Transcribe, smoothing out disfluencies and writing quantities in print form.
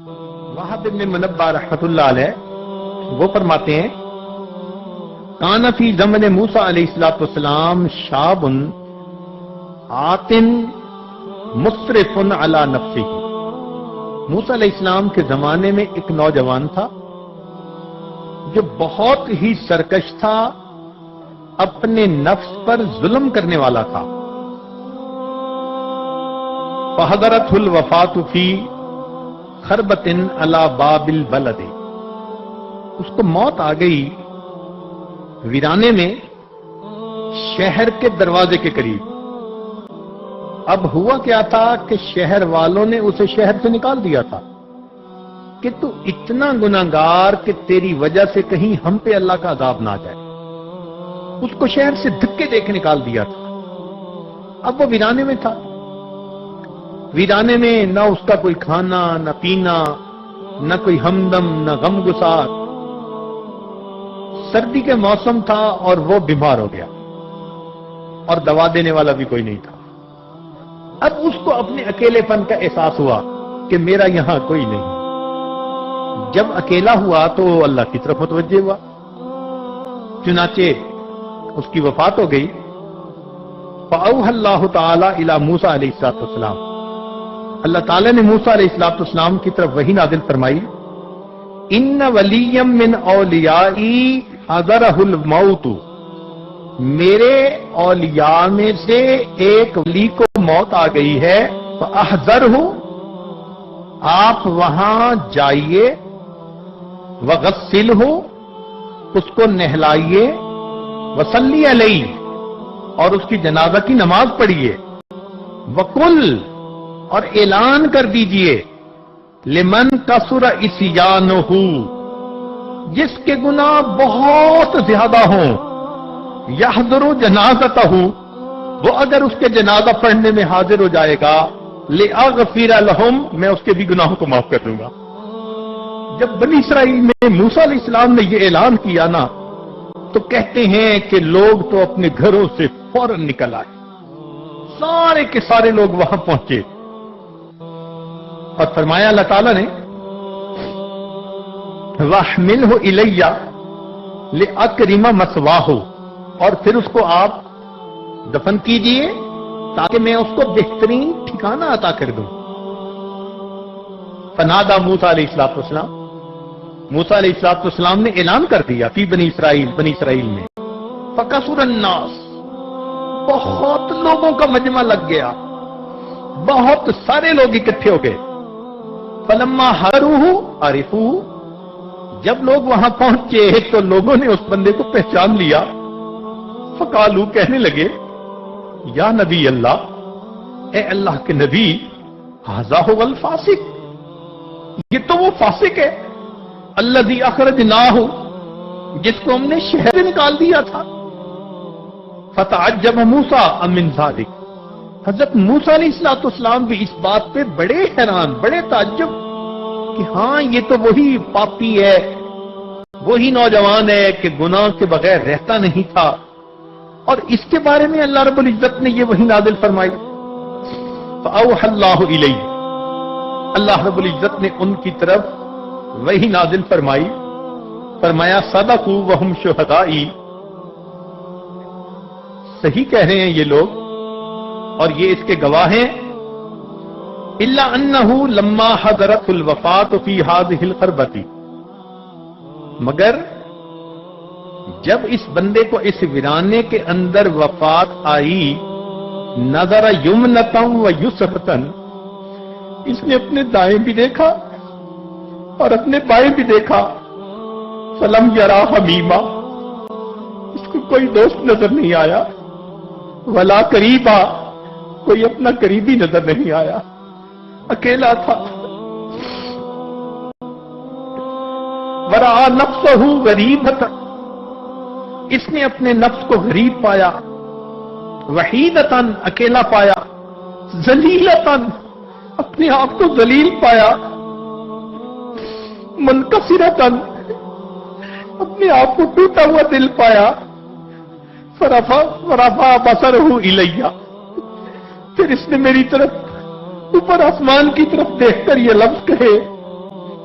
وہب بن منبہ رحمۃ اللہ علیہ وہ فرماتے ہیں کان فی زمن موسیٰ علیہ السلام شاب آتن مسرف علی نفسہ، موسیٰ علیہ السلام کے زمانے میں ایک نوجوان تھا جو بہت ہی سرکش تھا، اپنے نفس پر ظلم کرنے والا تھا۔ فحضرتہ الوفاۃ فی خربۃ علی باب البلد، اس کو موت آ گئی ویرانے میں شہر کے دروازے کے قریب۔ اب ہوا کیا تھا کہ شہر والوں نے اسے شہر سے نکال دیا تھا کہ تو اتنا گناہگار کہ تیری وجہ سے کہیں ہم پہ اللہ کا عذاب نہ جائے۔ اس کو شہر سے دھکے دے کے نکال دیا تھا۔ اب وہ ویرانے میں تھا، ویرانے میں نہ اس کا کوئی کھانا نہ پینا، نہ کوئی ہمدم نہ غم گسار۔ سردی کے موسم تھا اور وہ بیمار ہو گیا اور دوا دینے والا بھی کوئی نہیں تھا۔ اب اس کو اپنے اکیلے پن کا احساس ہوا کہ میرا یہاں کوئی نہیں۔ جب اکیلا ہوا تو اللہ کی طرف متوجہ ہوا، چنانچہ اس کی وفات ہو گئی۔ فأوحى اللہ تعالی الی موسیٰ علیہ السلام، اللہ تعالیٰ نے موسیٰ علیہ السلام کی طرف وحی نازل فرمائی، ان ولیا من اولیائی حضرہ الموت، میرے اولیاء میں سے ایک ولی کو موت آ گئی ہے، فاحذرہ، آپ وہاں جائیے، وغسلہ، اس کو نہلائیے، وصلی علیہ، اور اس کی جنازہ کی نماز پڑھیے، وقل، اور اعلان کر دیجئے، لمن کثر عصیانہ، جس کے گناہ بہت زیادہ ہوں، یحضر جنازتہ، وہ اگر اس کے جنازہ پڑھنے میں حاضر ہو جائے گا، لأغفر لہم، میں اس کے بھی گناہوں کو معاف کر دوں گا۔ جب بنی اسرائیل میں موسیٰ علیہ السلام نے یہ اعلان کیا نا، تو کہتے ہیں کہ لوگ تو اپنے گھروں سے فوراً نکل آئے، سارے کے سارے لوگ وہاں پہنچے، اور فرمایا اللہ تعالیٰ نے وَاحْمِلْهُ إِلَيَّ لِأَكْرِمَ مَثْوَاهُ، اور پھر اس کو آپ دفن کیجئے تاکہ میں اس کو بہترین ٹھکانہ عطا کر دوں۔ فنادى موسیٰ علیہ السلام، موسیٰ علیہ السلام نے اعلان کر دیا فی بنی اسرائیل میں، فَكَثُرَ النَّاسُ، بہت لوگوں کا مجمع لگ گیا، بہت سارے لوگ اکٹھے ہو گئے۔ فَلَمَّا حَضَرُوهُ عَرِفُوهُ، جب لوگ وہاں پہنچے تو لوگوں نے اس بندے کو پہچان لیا۔ فقالو، کہنے لگے، یا نبی اللہ، اے اللہ کے نبی، ھذا ھو الفاسق، یہ تو وہ فاسق ہے، الذی اخرجناہ، جس کو ہم نے شہر سے نکال دیا تھا۔ فتعجب موسیٰ من ذلک، حضرت موسیٰ علیہ السلام بھی اس بات پہ بڑے حیران، بڑے تعجب کہ ہاں یہ تو وہی پاپی ہے، وہی نوجوان ہے کہ گناہ کے بغیر رہتا نہیں تھا، اور اس کے بارے میں اللہ رب العزت نے یہ وحی نازل فرمائی۔ فأوحى اللہ الیہ، اللہ رب العزت نے ان کی طرف وحی نازل فرمائی، فرمایا صدقوا وہم شہدائی، صحیح کہہ رہے ہیں یہ لوگ اور یہ اس کے گواہ ہیں، الا انہ لما حضرت الوفاۃ فی ھذہ الخربۃ، مگر جب اس بندے کو اس ویرانے کے اندر وفات آئی، نظر یمنۃ و یسرۃ، اس نے اپنے دائیں بھی دیکھا اور اپنے بائیں بھی دیکھا، فلم یرا حمیما، اس کو کوئی دوست نظر نہیں آیا، ولا قریبا، کوئی اپنا قریبی نظر نہیں آیا، اکیلا تھا۔ ورأى نفسہ غریبۃ، اس نے اپنے نفس کو غریب پایا، وحیدۃ، اکیلا پایا، ذلیلۃ، اپنے آپ کو ذلیل پایا، منکسرۃ، اپنے آپ کو ٹوٹا ہوا دل پایا، فرفع بصرہ الیہ، پھر اس نے میری طرف اوپر آسمان کی طرف دیکھ کر یہ لفظ کہے،